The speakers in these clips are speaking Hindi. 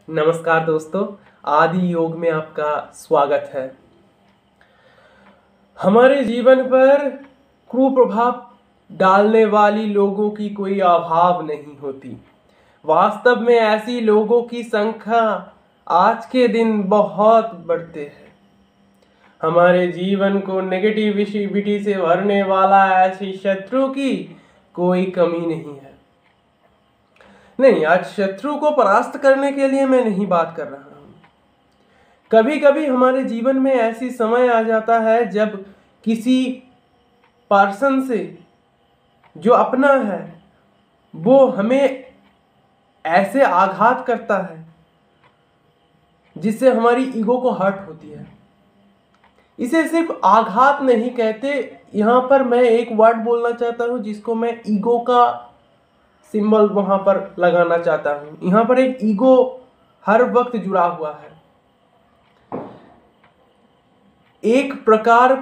नमस्कार दोस्तों, आदि योग में आपका स्वागत है। हमारे जीवन पर कुप्रभाव डालने वाली लोगों की कोई अभाव नहीं होती। वास्तव में ऐसी लोगों की संख्या आज के दिन बहुत बढ़ते हैं। हमारे जीवन को नेगेटिविटी से भरने वाला ऐसी शत्रु की कोई कमी नहीं है। नहीं, आज शत्रु को परास्त करने के लिए मैं नहीं बात कर रहा हूं। कभी कभी हमारे जीवन में ऐसी समय आ जाता है जब किसी पर्सन से जो अपना है वो हमें ऐसे आघात करता है जिससे हमारी ईगो को हर्ट होती है। इसे सिर्फ आघात नहीं कहते, यहां पर मैं एक वर्ड बोलना चाहता हूं जिसको मैं ईगो का सिंबल वहां पर लगाना चाहता हूं। यहां पर एक ईगो हर वक्त जुड़ा हुआ है। एक प्रकार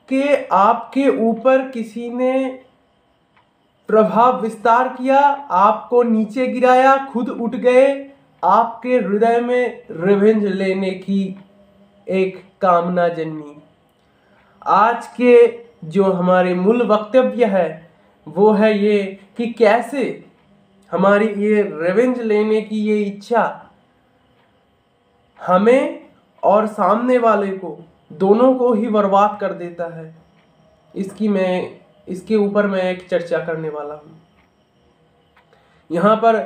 के आपके ऊपर किसी ने प्रभाव विस्तार किया, आपको नीचे गिराया, खुद उठ गए, आपके हृदय में रिवेंज लेने की एक कामना जन्मी। आज के जो हमारे मूल वक्तव्य है वो है ये कि कैसे हमारी ये रिवेंज लेने की ये इच्छा हमें और सामने वाले को दोनों को ही बर्बाद कर देता है। इसके ऊपर मैं एक चर्चा करने वाला हूं। यहां पर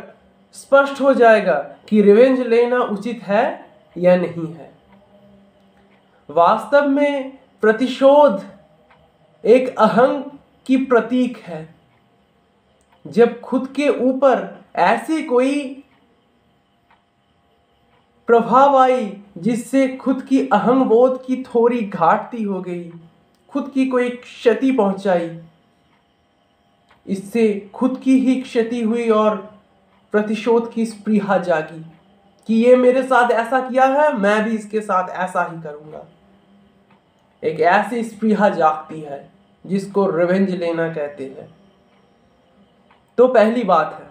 स्पष्ट हो जाएगा कि रिवेंज लेना उचित है या नहीं है। वास्तव में प्रतिशोध एक अहंग की प्रतीक है। जब खुद के ऊपर ऐसी कोई प्रभाव आई जिससे खुद की अहंगबोध की थोड़ी घाटती हो गई, खुद की कोई क्षति पहुंचाई, इससे खुद की ही क्षति हुई और प्रतिशोध की स्पृहा जागी कि ये मेरे साथ ऐसा किया है, मैं भी इसके साथ ऐसा ही करूंगा। एक ऐसी स्पृहा जागती है जिसको रिवेंज लेना कहते हैं। तो पहली बात है,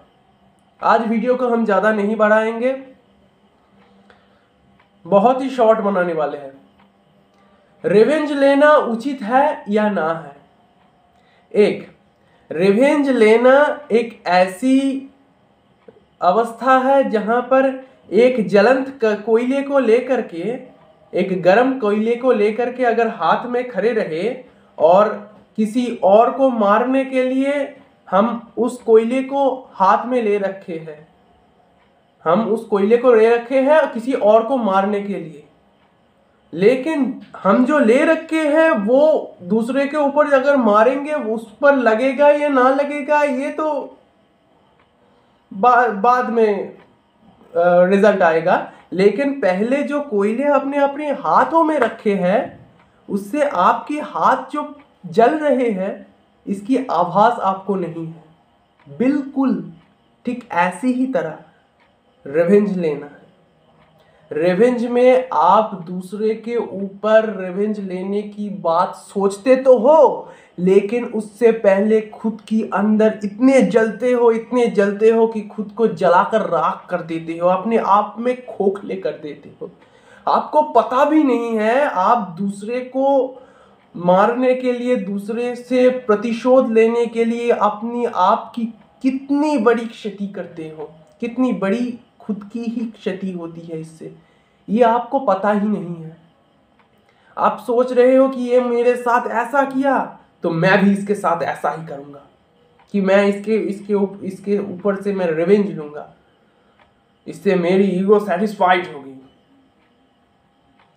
आज वीडियो को हम ज्यादा नहीं बढ़ाएंगे, बहुत ही शॉर्ट बनाने वाले हैं। रिवेंज लेना उचित है या ना है। एक, रिवेंज लेना एक ऐसी अवस्था है जहां पर एक ज्वलंत कोयले को लेकर के, एक गर्म कोयले को लेकर के अगर हाथ में खड़े रहे और किसी और को मारने के लिए हम उस कोयले को हाथ में ले रखे हैं, हम उस कोयले को ले रखे हैं किसी और को मारने के लिए, लेकिन हम जो ले रखे हैं वो दूसरे के ऊपर अगर मारेंगे उस पर लगेगा या ना लगेगा ये तो बाद में रिजल्ट आएगा। लेकिन पहले जो कोयले अपने अपने हाथों में रखे हैं उससे आपके हाथ जो जल रहे हैं इसकी आभास आपको नहीं है। बिल्कुल ठीक ऐसी ही तरह रिवेंज लेना है। रिवेंज में आप दूसरे के ऊपर रिवेंज लेने की बात सोचते तो हो, लेकिन उससे पहले खुद की अंदर इतने जलते हो कि खुद को जलाकर राख कर देते हो, अपने आप में खोखले कर देते हो। आपको पता भी नहीं है आप दूसरे को मारने के लिए, दूसरे से प्रतिशोध लेने के लिए अपनी आप की कितनी बड़ी क्षति करते हो, कितनी बड़ी खुद की ही क्षति होती है इससे, ये आपको पता ही नहीं है। आप सोच रहे हो कि ये मेरे साथ ऐसा किया तो मैं भी इसके साथ ऐसा ही करूंगा, कि मैं इसके ऊपर से मैं रिवेंज लूंगा, इससे मेरी ईगो सेटिस्फाइड होगी।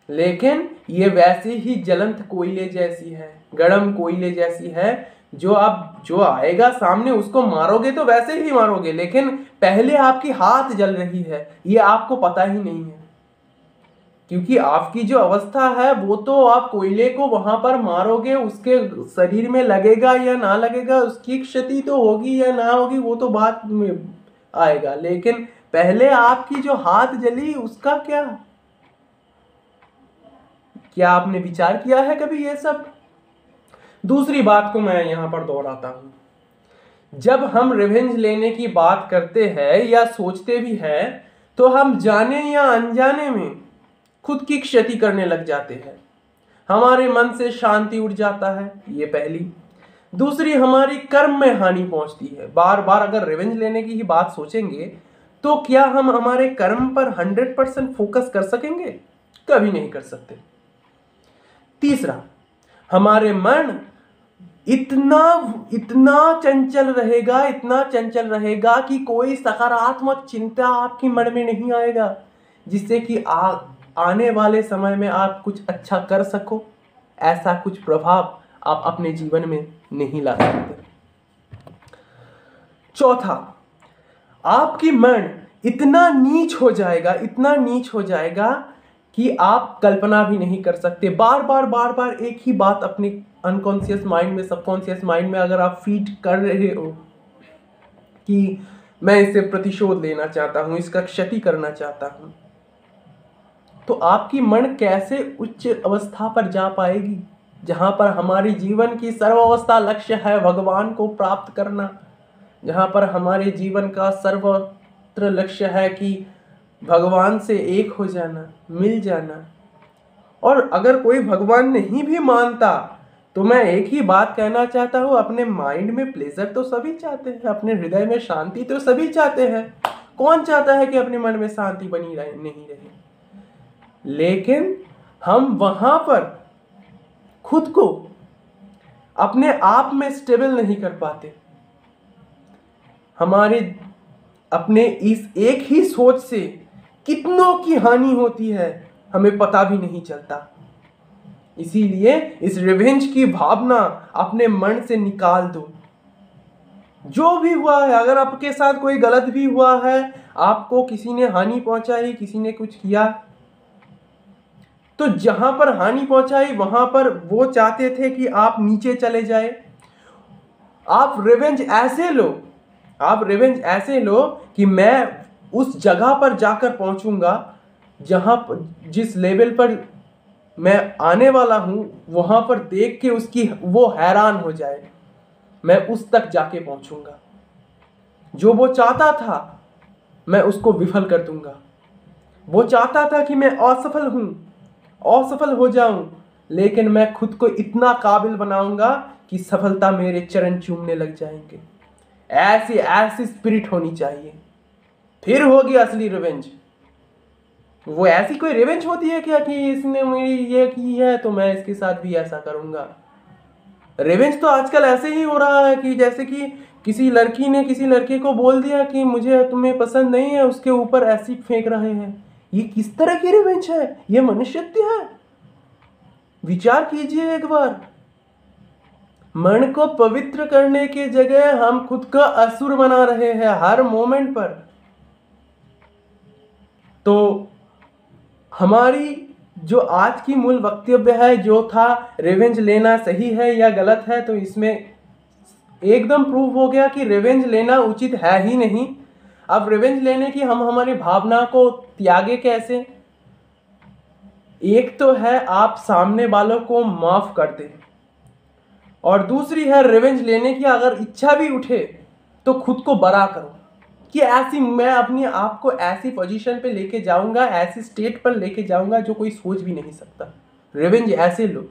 लेकिन ये वैसे ही ज्वलंत कोयले जैसी है, गर्म कोयले जैसी है, जो आएगा सामने उसको मारोगे तो वैसे ही मारोगे, लेकिन पहले आपकी हाथ जल रही है ये आपको पता ही नहीं है। क्योंकि आपकी जो अवस्था है वो तो आप कोयले को वहां पर मारोगे, उसके शरीर में लगेगा या ना लगेगा, उसकी क्षति तो होगी या ना होगी वो तो बाद में आएगा, लेकिन पहले आपकी जो हाथ जली उसका क्या आपने विचार किया है कभी ये सब? दूसरी बात को मैं यहां पर दोहराता हूं। जब हम रिवेंज लेने की बात करते हैं या सोचते भी हैं तो हम जाने या अनजाने में खुद की क्षति करने लग जाते हैं। हमारे मन से शांति उड़ जाता है, ये पहली। दूसरी, हमारी कर्म में हानि पहुंचती है। बार बार अगर रिवेंज लेने की ही बात सोचेंगे तो क्या हम हमारे कर्म पर 100% फोकस कर सकेंगे? कभी नहीं कर सकते। तीसरा, हमारे मन इतना चंचल रहेगा, इतना चंचल रहेगा कि कोई सकारात्मक चिंता आपके मन में नहीं आएगा, जिससे कि आने वाले समय में आप कुछ अच्छा कर सको। ऐसा कुछ प्रभाव आप अपने जीवन में नहीं ला सकते। चौथा, आपकी मन इतना नीच हो जाएगा, इतना नीच हो जाएगा कि आप कल्पना भी नहीं कर सकते। बार बार एक ही बात अपने अनकॉन्शियस माइंड में, सबकॉन्शियस माइंड में अगर आप फीड कर रहे हो कि मैं इससे प्रतिशोध लेना चाहता हूं, इसका क्षति करना चाहता हूं, तो आपकी मन कैसे उच्च अवस्था पर जा पाएगी, जहां पर हमारी जीवन की सर्वावस्था लक्ष्य है भगवान को प्राप्त करना, जहां पर हमारे जीवन का सर्वत्र लक्ष्य है कि भगवान से एक हो जाना, मिल जाना। और अगर कोई भगवान नहीं भी मानता तो मैं एक ही बात कहना चाहता हूँ, अपने माइंड में प्लेजर तो सभी चाहते हैं, अपने हृदय में शांति तो सभी चाहते हैं। कौन चाहता है कि अपने मन में शांति बनी रहे, नहीं रहे? लेकिन हम वहां पर खुद को अपने आप में स्टेबल नहीं कर पाते। हमारे अपने इस एक ही सोच से कितनों की हानि होती है, हमें पता भी नहीं चलता। इसीलिए इस रिवेंज की भावना अपने मन से निकाल दो। जो भी हुआ है, अगर आपके साथ कोई गलत भी हुआ है, आपको किसी ने हानि पहुंचाई, किसी ने कुछ किया, तो जहां पर हानि पहुंचाई वहां पर वो चाहते थे कि आप नीचे चले जाए। आप रिवेंज ऐसे लो, आप रिवेंज ऐसे लो कि मैं उस जगह पर जाकर पहुंचूंगा जहां जिस लेवल पर मैं आने वाला हूं, वहां पर देख के उसकी वो हैरान हो जाए। मैं उस तक जाके पहुंचूंगा। जो वो चाहता था मैं उसको विफल कर दूंगा। वो चाहता था कि मैं असफल हूं, असफल हो जाऊं, लेकिन मैं खुद को इतना काबिल बनाऊंगा कि सफलता मेरे चरण चूमने लग जाएंगे। ऐसी स्पिरिट होनी चाहिए, फिर होगी असली रिवेंज। वो ऐसी कोई रिवेंज होती है क्या कि इसने मेरी ये की है तो मैं इसके साथ भी ऐसा करूंगा? रिवेंज तो आजकल ऐसे ही हो रहा है कि जैसे कि किसी लड़की ने किसी लड़के को बोल दिया कि मुझे तुम्हें पसंद नहीं है, उसके ऊपर एसिड फेंक रहे हैं। ये किस तरह की रिवेंज है? ये मनुष्यत्व है? विचार कीजिए एक बार। मन को पवित्र करने की जगह हम खुद का असुर बना रहे हैं हर मोमेंट पर। तो हमारी जो आज की मूल वक्तव्य है, जो था रिवेंज लेना सही है या गलत है, तो इसमें एकदम प्रूव हो गया कि रिवेंज लेना उचित है ही नहीं। अब रिवेंज लेने की हम हमारी भावना को त्यागे कैसे? एक तो है आप सामने वालों को माफ कर दें, और दूसरी है रिवेंज लेने की अगर इच्छा भी उठे तो खुद को बड़ा करो कि ऐसी मैं अपनी आप को ऐसी पोजीशन पे लेके जाऊंगा, ऐसी स्टेट पर लेके जाऊंगा जो कोई सोच भी नहीं सकता। रिवेंज ऐसे लो।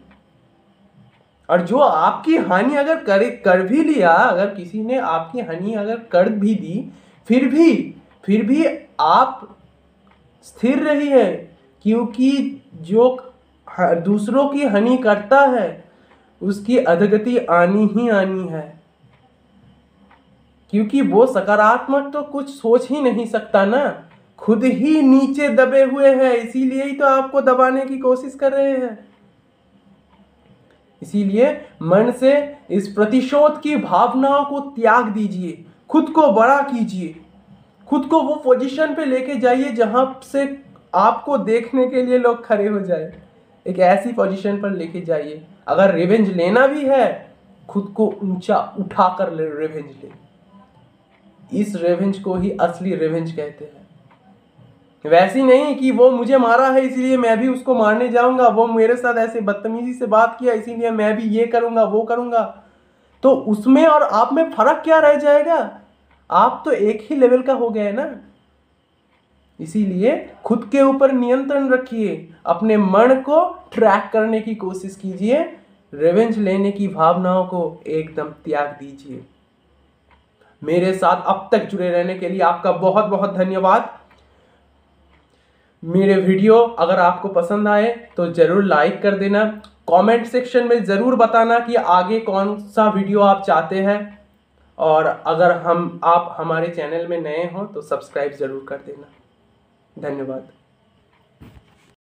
और जो आपकी हानि अगर कर भी लिया, अगर किसी ने आपकी हानि अगर कर भी दी, फिर भी आप स्थिर रही है, क्योंकि जो दूसरों की हानि करता है उसकी अधोगति आनी ही आनी है, क्योंकि वो सकारात्मक तो कुछ सोच ही नहीं सकता ना, खुद ही नीचे दबे हुए हैं, इसीलिए ही तो आपको दबाने की कोशिश कर रहे हैं। इसीलिए मन से इस प्रतिशोध की भावनाओं को त्याग दीजिए, खुद को बड़ा कीजिए, खुद को वो पोजीशन पे लेके जाइए जहां से आपको देखने के लिए लोग खड़े हो जाए। एक ऐसी पोजीशन पर लेके जाइए। अगर रिवेंज लेना भी है, खुद को ऊंचा उठाकर रिवेंज ले। इस रिवेंज को ही असली रिवेंज कहते हैं। वैसी नहीं कि वो मुझे मारा है इसलिए मैं भी उसको मारने जाऊंगा, वो मेरे साथ ऐसे बदतमीजी से बात किया इसीलिए मैं भी ये करूंगा वो करूंगा। तो उसमें और आप में फर्क क्या रह जाएगा? आप तो एक ही लेवल का हो गए ना। इसीलिए खुद के ऊपर नियंत्रण रखिए, अपने मन को ट्रैक करने की कोशिश कीजिए, रिवेंज लेने की भावनाओं को एकदम त्याग दीजिए। मेरे साथ अब तक जुड़े रहने के लिए आपका बहुत बहुत धन्यवाद। मेरे वीडियो अगर आपको पसंद आए तो जरूर लाइक कर देना। कमेंट सेक्शन में जरूर बताना कि आगे कौन सा वीडियो आप चाहते हैं, और अगर आप हमारे चैनल में नए हो तो सब्सक्राइब जरूर कर देना। धन्यवाद।